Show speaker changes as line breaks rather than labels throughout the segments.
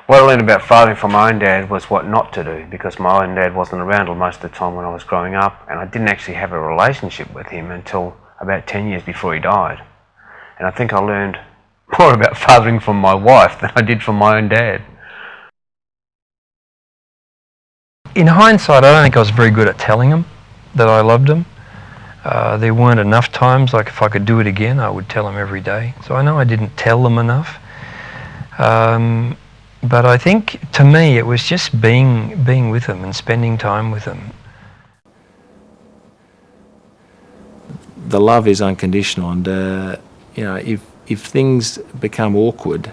What I learned about fathering from my own dad was what not to do, because my own dad wasn't around most of the time when I was growing up, and I didn't actually have a relationship with him until about 10 years before he died. And I think I learned more about fathering from my wife than I did from my own dad.
In hindsight, I don't think I was very good at telling them that I loved them. There weren't enough times, like if I could do it again, I would tell them every day. So I know I didn't tell them enough. But I think, to me, it was just being with them and spending time with them.
The love is unconditional, and you know, if things become awkward,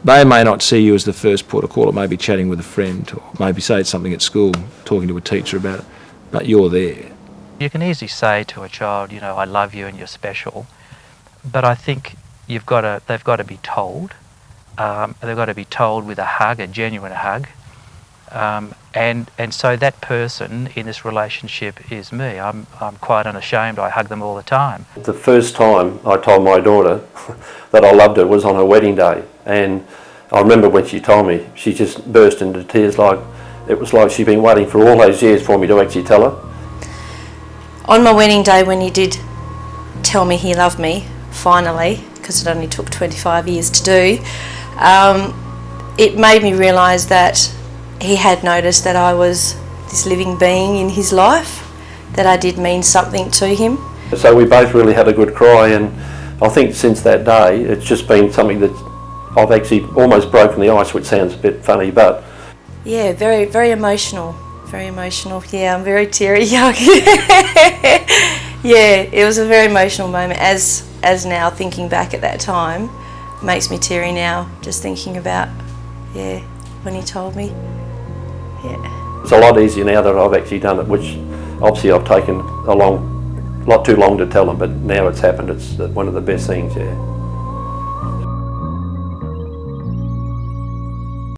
they may not see you as the first port of call. It may be chatting with a friend, or maybe say it's something at school, talking to a teacher about it, but you're there.
You can easily say to a child, you know, I love you and you're special, but I think they've got to be told. They've got to be told with a hug, a genuine hug, and so that person in this relationship is me. I'm quite unashamed. I hug them all the time.
The first time I told my daughter that I loved her was on her wedding day, and I remember when she told me, she just burst into tears. Like it was like she'd been waiting for all those years for me to actually tell her.
On my wedding day, when he did tell me he loved me, finally, because it only took 25 years to do, it made me realise that he had noticed that I was this living being in his life, that I did mean something to him.
So we both really had a good cry, and I think since that day it's just been something that I've actually almost broken the ice, which sounds a bit funny, but...
Yeah, very, very emotional. Very emotional. Yeah, I'm very teary-eyed. Yeah, it was a very emotional moment. As now, thinking back at that time, makes me teary now, just thinking about, yeah, when he told me. Yeah.
It's a lot easier now that I've actually done it, which obviously I've taken a lot too long to tell them, but now it's happened. It's one of the best things, yeah.